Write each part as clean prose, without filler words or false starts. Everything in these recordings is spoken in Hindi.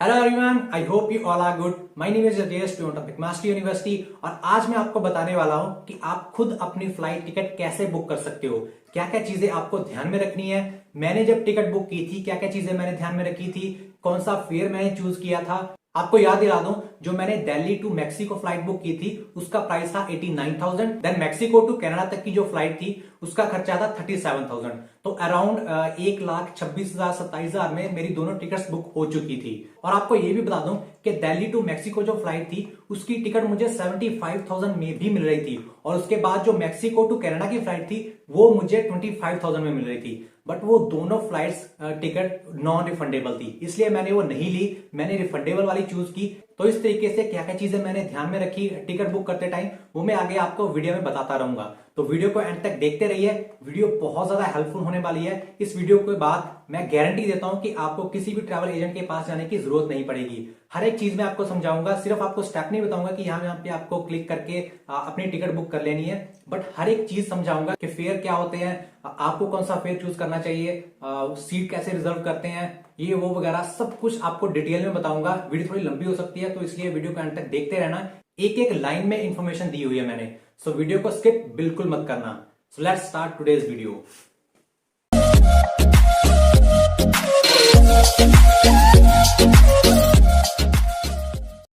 Hello everyone, I hope you all are good. My name is Rajesh, student of McMaster University. और आज मैं आपको बताने वाला हूं कि आप खुद अपनी फ्लाइट टिकट कैसे बुक कर सकते हो, क्या क्या चीजें आपको ध्यान में रखनी है। मैंने जब टिकट बुक की थी क्या क्या चीजें मैंने ध्यान में रखी थी, कौन सा फेयर मैंने चूज किया था। आपको याद दिला दूं, जो मैंने Delhi to Mexico flight book की थी उसका प्राइस था 89,000। देन मैक्सिको टू कनाडा तक की जो फ्लाइट थी उसका खर्चा था 37,000। तो अराउंड 1,26,000 27,000 में मेरी दोनों टिकट्स बुक हो चुकी थी। और आपको ये भी बता दूं कि दिल्ली टू मैक्सिको जो फ्लाइट थी उसकी टिकट मुझे 75,000 में भी मिल रही थी, और उसके बाद जो मैक्सिको टू कनाडा की फ्लाइट थी वो मुझे 25,000 में मिल रही थी। बट वो दोनों फ्लाइट्स टिकट नॉन रिफंडेबल थी, इसलिए मैंने वो नहीं ली, मैंने रिफंडेबल वाली चूज की। तो इस तरीके से क्या क्या चीजें मैंने ध्यान में रखी टिकट बुक करते टाइम वो मैं आगे आपको वीडियो में बताता रहूंगा। तो वीडियो को एंड तक देखते रहिए, वीडियो बहुत ज्यादा हेल्पफुल होने वाली है। इस वीडियो के बाद मैं गारंटी देता हूं कि आपको किसी भी ट्रैवल एजेंट के पास जाने की जरूरत नहीं पड़ेगी। हर एक चीज मैं आपको समझाऊंगा, सिर्फ आपको स्टेप नहीं बताऊंगा कि यहाँ पे आपको क्लिक करके अपनी टिकट बुक कर लेनी है, बट हर एक चीज समझाऊंगा कि फेयर क्या होते हैं, आपको कौन सा फेयर चूज करना चाहिए, सीट कैसे रिजर्व करते हैं, ये वो वगैरह सब कुछ आपको डिटेल में बताऊंगा। वीडियो थोड़ी लंबी हो सकती है तो इसलिए वीडियो को अंत तक देखते रहना। एक एक लाइन में इंफॉर्मेशन दी हुई है मैंने, सो वीडियो को स्किप बिल्कुल मत करना। So let's start today's video.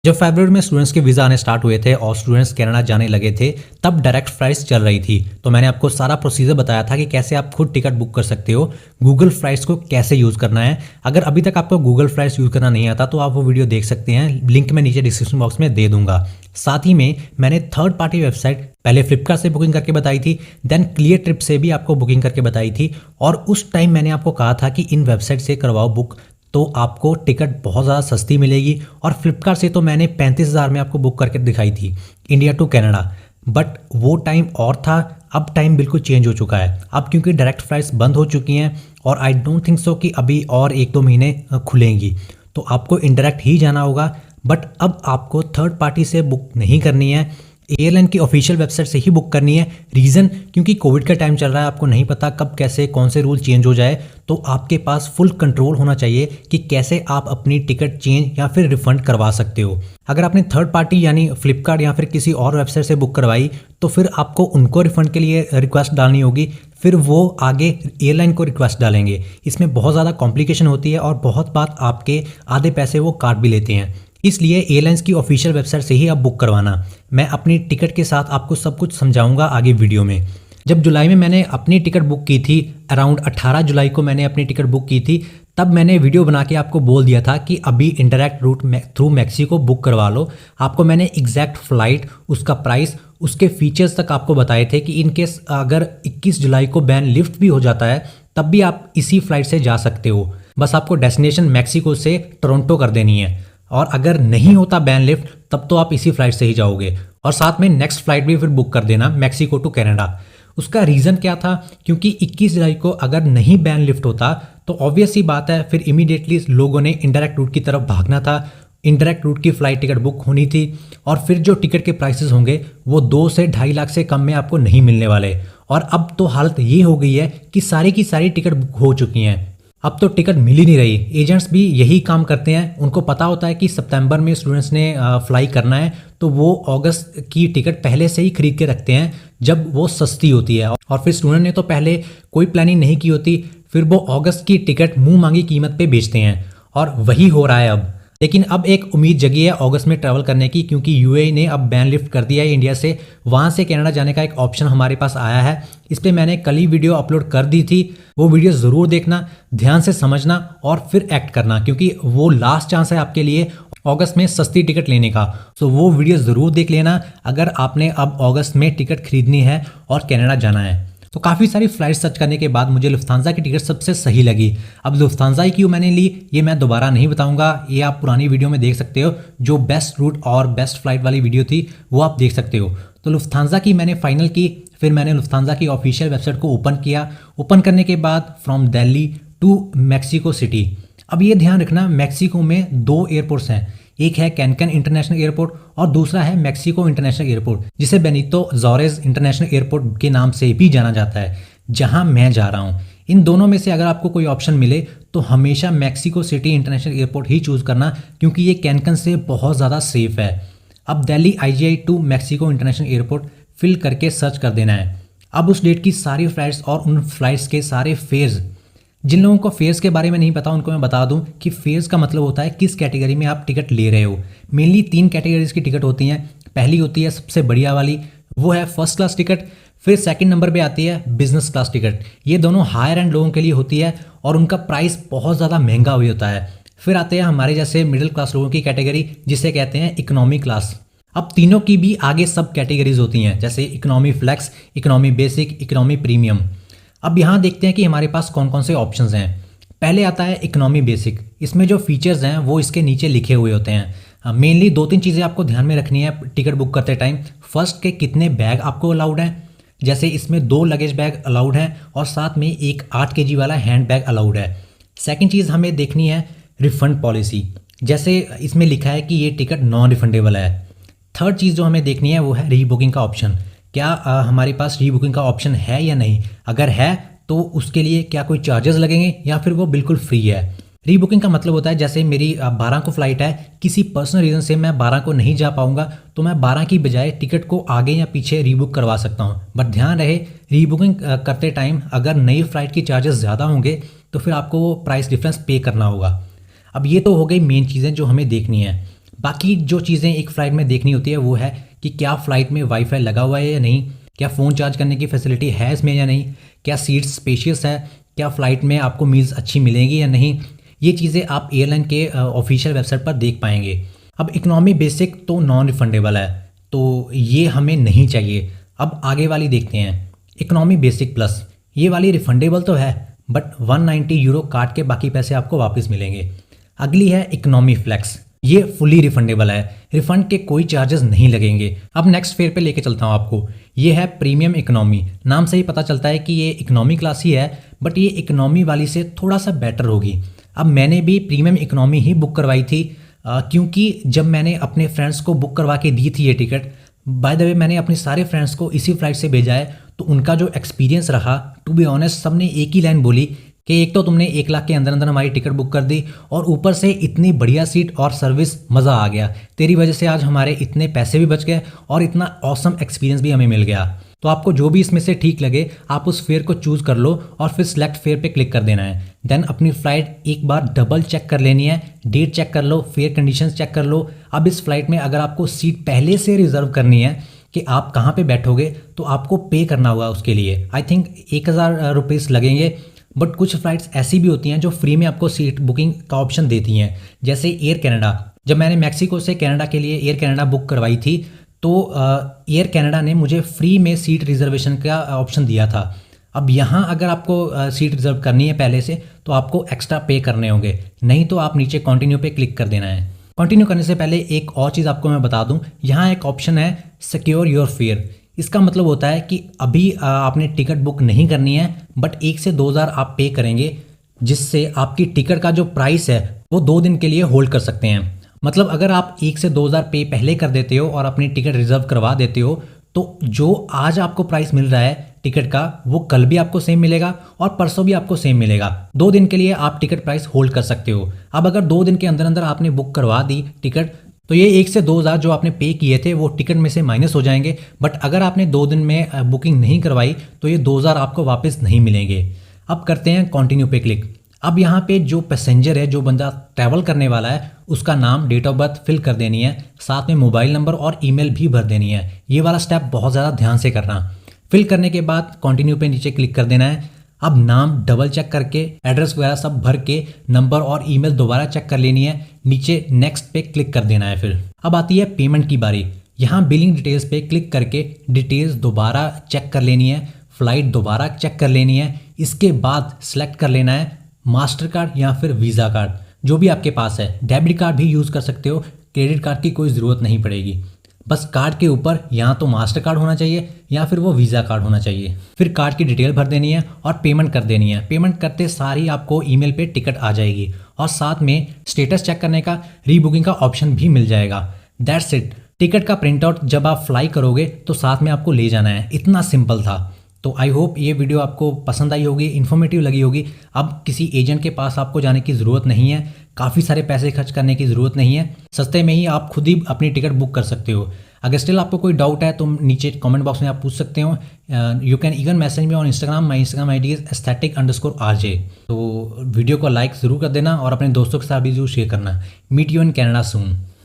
जब फरवरी में स्टूडेंट्स के वीज़ा आने स्टार्ट हुए थे और स्टूडेंट्स कनाडा जाने लगे थे तब डायरेक्ट फ्लाइट्स चल रही थी। तो मैंने आपको सारा प्रोसीजर बताया था कि कैसे आप खुद टिकट बुक कर सकते हो, गूगल फ्लाइट्स को कैसे यूज़ करना है। अगर अभी तक आपको गूगल फ्लाइट्स यूज़ करना नहीं आता तो आप वो वीडियो देख सकते हैं, लिंक मैं नीचे डिस्क्रिप्शन बॉक्स में दे दूंगा। साथ ही में मैंने थर्ड पार्टी वेबसाइट पहले फ्लिपकार्ट से बुकिंग करके बताई थी, देन क्लियर ट्रिप से भी आपको बुकिंग करके बताई थी। और उस टाइम मैंने आपको कहा था कि इन वेबसाइट से करवाओ बुक, तो आपको टिकट बहुत ज़्यादा सस्ती मिलेगी। और फ्लिपकार्ट से तो मैंने 35,000 में आपको बुक करके दिखाई थी इंडिया टू कनाडा, बट वो टाइम और था। अब टाइम बिल्कुल चेंज हो चुका है। अब क्योंकि डायरेक्ट फ्लाइट्स बंद हो चुकी हैं और आई डोंट थिंक सो कि अभी और 1-2 महीने खुलेंगी, तो आपको इनडायरेक्ट ही जाना होगा। बट अब आपको थर्ड पार्टी से बुक नहीं करनी है, एयरलाइन की ऑफिशियल वेबसाइट से ही बुक करनी है। रीज़न क्योंकि कोविड का टाइम चल रहा है, आपको नहीं पता कब कैसे कौन से रूल चेंज हो जाए, तो आपके पास फुल कंट्रोल होना चाहिए कि कैसे आप अपनी टिकट चेंज या फिर रिफंड करवा सकते हो। अगर आपने थर्ड पार्टी यानी फ्लिपकार्ट या फिर किसी और वेबसाइट से बुक करवाई तो फिर आपको उनको रिफंड के लिए रिक्वेस्ट डालनी होगी, फिर वो आगे एयरलाइन को रिक्वेस्ट डालेंगे। इसमें बहुत ज़्यादा कॉम्प्लिकेशन होती है और बहुत बात आपके आधे पैसे वो काट भी लेते हैं। इसलिए एयरलाइंस की ऑफिशियल वेबसाइट से ही आप बुक करवाना। मैं अपनी टिकट के साथ आपको सब कुछ समझाऊंगा आगे वीडियो में। जब जुलाई में मैंने अपनी टिकट बुक की थी, अराउंड 18 जुलाई को मैंने अपनी टिकट बुक की थी, तब मैंने वीडियो बना के आपको बोल दिया था कि अभी indirect route through Mexico book करवा लो। आपको मैंने एग्जैक्ट फ्लाइट, उसका प्राइस, उसके फीचर्स तक आपको बताए थे कि इनकेस अगर 21 जुलाई को बैन लिफ्ट भी हो जाता है तब भी आप इसी फ्लाइट से जा सकते हो। बस आपको डेस्टिनेशन मैक्सिको से टोरंटो कर देनी है, और अगर नहीं होता बैन लिफ्ट तब तो आप इसी फ्लाइट से ही जाओगे। और साथ में नेक्स्ट फ्लाइट भी फिर बुक कर देना मैक्सिको टू कनाडा। उसका रीज़न क्या था, क्योंकि 21 जुलाई को अगर नहीं बैन लिफ्ट होता तो ऑब्वियस ही बात है फिर इमीडिएटली लोगों ने इंडायरेक्ट रूट की तरफ भागना था। इंडायरेक्ट रूट की फ्लाइट टिकट बुक होनी थी और फिर जो टिकट के प्राइसेस होंगे वो 2 से 2.5 लाख से कम में आपको नहीं मिलने वाले। और अब तो हालत ये हो गई है कि सारी की सारी टिकट बुक हो चुकी हैं, अब तो टिकट मिल ही नहीं रही। एजेंट्स भी यही काम करते हैं, उनको पता होता है कि सितंबर में स्टूडेंट्स ने फ्लाई करना है तो वो अगस्त की टिकट पहले से ही खरीद के रखते हैं जब वो सस्ती होती है। और फिर स्टूडेंट ने तो पहले कोई प्लानिंग नहीं की होती, फिर वो अगस्त की टिकट मुंह मांगी कीमत पे बेचते हैं, और वही हो रहा है अब। लेकिन अब एक उम्मीद जगी है अगस्त में ट्रैवल करने की, क्योंकि यूएई ने अब बैन लिफ्ट कर दिया है इंडिया से। वहाँ से कनाडा जाने का एक ऑप्शन हमारे पास आया है। इस पर मैंने कल ही वीडियो अपलोड कर दी थी, वो वीडियो ज़रूर देखना, ध्यान से समझना और फिर एक्ट करना, क्योंकि वो लास्ट चांस है आपके लिए अगस्त में सस्ती टिकट लेने का। तो वो वीडियो ज़रूर देख लेना अगर आपने अब अगस्त में टिकट खरीदनी है और कनाडा जाना है। तो काफ़ी सारी फ्लाइट सर्च करने के बाद मुझे लुफ्तांजा की टिकट सबसे सही लगी। अब लुफ्तांजा ही क्यों मैंने ली ये मैं दोबारा नहीं बताऊंगा, ये आप पुरानी वीडियो में देख सकते हो। जो बेस्ट रूट और बेस्ट फ्लाइट वाली वीडियो थी वो आप देख सकते हो। तो लुफ्तांजा की मैंने फाइनल की, फिर मैंने लुफ्तांजा की ऑफिशियल वेबसाइट को ओपन किया। ओपन करने के बाद from Delhi to Mexico City. अब ये ध्यान रखना मैक्सिको में 2 एयरपोर्ट्स हैं, एक है कैनकन इंटरनेशनल एयरपोर्ट और दूसरा है मैक्सिको इंटरनेशनल एयरपोर्ट, जिसे बेनितो जोरेस इंटरनेशनल एयरपोर्ट के नाम से भी जाना जाता है, जहां मैं जा रहा हूं। इन दोनों में से अगर आपको कोई ऑप्शन मिले तो हमेशा मैक्सिको सिटी इंटरनेशनल एयरपोर्ट ही चूज़ करना, क्योंकि ये कैनकन से बहुत ज़्यादा सेफ है। अब Delhi IGI to Mexico international airport fill करके सर्च कर देना है। अब उस डेट की सारी फ्लाइट्स और उन फ्लाइट्स के सारे फेयर्स, जिन लोगों को फेयर्स के बारे में नहीं पता उनको मैं बता दूं कि फेयर्स का मतलब होता है किस कैटेगरी में आप टिकट ले रहे हो। मेनली 3 कैटेगरीज की टिकट होती हैं। पहली होती है सबसे बढ़िया वाली, वो है फर्स्ट क्लास टिकट। फिर सेकंड नंबर पे आती है बिजनेस क्लास टिकट। ये दोनों हायर एंड लोगों के लिए होती है और उनका प्राइस बहुत ज़्यादा महंगा भी होता है। फिर आते हैं हमारे जैसे मिडिल क्लास लोगों की कैटेगरी, जिसे कहते हैं इकोनॉमी क्लास। अब तीनों की भी आगे सब कैटेगरीज होती हैं, जैसे economy flex, economy basic, economy premium. अब यहाँ देखते हैं कि हमारे पास कौन कौन से ऑप्शंस हैं। पहले आता है इकोनॉमी बेसिक। इसमें जो फीचर्स हैं वो इसके नीचे लिखे हुए होते हैं। मेनली 2-3 चीज़ें आपको ध्यान में रखनी है टिकट बुक करते टाइम। फर्स्ट के कितने बैग आपको अलाउड हैं, जैसे इसमें 2 लगेज बैग अलाउड हैं और साथ में एक 8 kg वाला हैंड बैग अलाउड है। सेकेंड चीज़ हमें देखनी है रिफंड पॉलिसी, जैसे इसमें लिखा है कि ये टिकट नॉन रिफंडेबल है। थर्ड चीज़ जो हमें देखनी है वो है रीबुकिंग का ऑप्शन। क्या हमारे पास रीबुकिंग का ऑप्शन है या नहीं, अगर है तो उसके लिए क्या कोई चार्जेस लगेंगे या फिर वो बिल्कुल फ्री है। रीबुकिंग का मतलब होता है जैसे मेरी 12 को फ्लाइट है, किसी पर्सनल रीज़न से मैं 12 को नहीं जा पाऊंगा तो मैं 12 की बजाय टिकट को आगे या पीछे रीबुक करवा सकता हूं। बट ध्यान रहे रीबुकिंग करते टाइम अगर नई फ्लाइट की चार्जेस ज़्यादा होंगे तो फिर आपको वो प्राइस डिफरेंस पे करना होगा। अब ये तो हो गई मेन चीज़ें जो हमें देखनी है। बाकी जो चीज़ें एक फ़्लाइट में देखनी होती है वो है कि क्या फ़्लाइट में वाईफाई लगा हुआ है या नहीं, क्या फ़ोन चार्ज करने की फैसिलिटी है इसमें या नहीं, क्या सीट्स स्पेशियस है, क्या फ़्लाइट में आपको मील्स अच्छी मिलेंगी या नहीं। ये चीज़ें आप एयरलाइन के ऑफिशियल वेबसाइट पर देख पाएंगे। अब इकोनॉमी बेसिक तो नॉन रिफंडेबल है, तो ये हमें नहीं चाहिए। अब आगे वाली देखते हैं, इकोनॉमी बेसिक प्लस। ये वाली रिफंडेबल तो है बट 190 यूरो काट के बाकी पैसे आपको वापस मिलेंगे। अगली है इकोनॉमी फ्लेक्स, ये फुली रिफंडेबल है, रिफंड के कोई चार्जेस नहीं लगेंगे। अब नेक्स्ट फेयर पे लेके चलता हूँ आपको। ये है प्रीमियम इकोनॉमी। नाम से ही पता चलता है कि ये इकोनॉमी क्लास ही है, बट ये इकोनॉमी वाली से थोड़ा सा बेटर होगी। अब मैंने भी प्रीमियम इकोनॉमी ही बुक करवाई थी, क्योंकि जब मैंने अपने फ्रेंड्स को बुक करवा के दी थी ये टिकट, बाय द वे मैंने अपने सारे फ्रेंड्स को इसी फ्लाइट से भेजा है, तो उनका जो एक्सपीरियंस रहा, टू बी ऑनेस्ट सबने एक ही लाइन बोली कि एक तो तुमने 1 लाख के अंदर अंदर हमारी टिकट बुक कर दी और ऊपर से इतनी बढ़िया सीट और सर्विस, मज़ा आ गया। तेरी वजह से आज हमारे इतने पैसे भी बच गए और इतना ऑसम एक्सपीरियंस भी हमें मिल गया। तो आपको जो भी इसमें से ठीक लगे आप उस फेयर को चूज़ कर लो और फिर सिलेक्ट फेयर पे क्लिक कर देना है। देन अपनी फ़्लाइट एक बार डबल चेक कर लेनी है, डेट चेक कर लो, फेयर कंडीशंस चेक कर लो। अब इस फ्लाइट में अगर आपको सीट पहले से रिजर्व करनी है कि आप कहाँ पे बैठोगे तो आपको पे करना होगा उसके लिए। आई थिंक 1000 रुपीज़ लगेंगे। बट कुछ फ़्लाइट्स ऐसी भी होती हैं जो फ्री में आपको सीट बुकिंग का ऑप्शन देती हैं, जैसे एयर कनाडा। जब मैंने मैक्सिको से कनाडा के लिए एयर कनाडा बुक करवाई थी तो एयर कनाडा ने मुझे फ्री में सीट रिजर्वेशन का ऑप्शन दिया था। अब यहाँ अगर आपको सीट रिजर्व करनी है पहले से तो आपको एक्स्ट्रा पे करने होंगे, नहीं तो आप नीचे कंटिन्यू पे क्लिक कर देना है। कंटिन्यू करने से पहले एक और चीज़ आपको मैं बता दूं, यहाँ एक ऑप्शन है सिक्योर योर फेयर। इसका मतलब होता है कि अभी आपने टिकट बुक नहीं करनी है बट 1 से 2000 आप पे करेंगे, जिससे आपकी टिकट का जो प्राइस है वो 2 दिन के लिए होल्ड कर सकते हैं। मतलब अगर आप 1 से 2000 पे पहले कर देते हो और अपनी टिकट रिजर्व करवा देते हो तो जो आज आपको प्राइस मिल रहा है टिकट का वो कल भी आपको सेम मिलेगा और परसों भी आपको सेम मिलेगा। 2 दिन के लिए आप टिकट प्राइस होल्ड कर सकते हो। अब अगर 2 दिन के अंदर अंदर आपने बुक करवा दी टिकट तो ये 1 से 2000 जो आपने पे किए थे वो टिकट में से माइनस हो जाएंगे। बट अगर आपने 2 दिन में बुकिंग नहीं करवाई तो ये 2000 आपको वापस नहीं मिलेंगे। अब करते हैं कंटिन्यू पे क्लिक। अब यहाँ पे जो पैसेंजर है, जो बंदा ट्रैवल करने वाला है, उसका नाम, डेट ऑफ बर्थ फिल कर देनी है, साथ में मोबाइल नंबर और ईमेल भी भर देनी है। ये वाला स्टेप बहुत ज़्यादा ध्यान से करना। फिल करने के बाद कंटिन्यू पे नीचे क्लिक कर देना है। अब नाम डबल चेक करके एड्रेस वगैरह सब भर के नंबर और ईमेल दोबारा चेक कर लेनी है, नीचे नेक्स्ट पे क्लिक कर देना है। फिर अब आती है पेमेंट की बारी। यहाँ बिलिंग डिटेल्स पे क्लिक करके डिटेल्स दोबारा चेक कर लेनी है, फ्लाइट दोबारा चेक कर लेनी है। इसके बाद सिलेक्ट कर लेना है मास्टर कार्ड या फिर वीज़ा कार्ड, जो भी आपके पास है। डेबिट कार्ड भी यूज़ कर सकते हो, क्रेडिट कार्ड की कोई ज़रूरत नहीं पड़ेगी। बस कार्ड के ऊपर या तो मास्टर कार्ड होना चाहिए या फिर वो वीज़ा कार्ड होना चाहिए। फिर कार्ड की डिटेल भर देनी है और पेमेंट कर देनी है। पेमेंट करते सारी आपको ईमेल पे टिकट आ जाएगी और साथ में स्टेटस चेक करने का, रीबुकिंग का ऑप्शन भी मिल जाएगा। That's it. टिकट का प्रिंट आउट जब आप फ्लाई करोगे तो साथ में आपको ले जाना है। इतना सिंपल था। तो आई होप ये वीडियो आपको पसंद आई होगी, इन्फॉर्मेटिव लगी होगी। अब किसी एजेंट के पास आपको जाने की ज़रूरत नहीं है, काफ़ी सारे पैसे खर्च करने की ज़रूरत नहीं है, सस्ते में ही आप खुद ही अपनी टिकट बुक कर सकते हो। अगर स्टिल आपको कोई डाउट है तो नीचे कमेंट बॉक्स में आप पूछ सकते हो। You can even message me on Instagram, my Instagram I D is aesthetic_rj। तो वीडियो को लाइक ज़रूर कर देना और अपने दोस्तों के साथ भी जरूर शेयर करना। Meet you in Canada soon.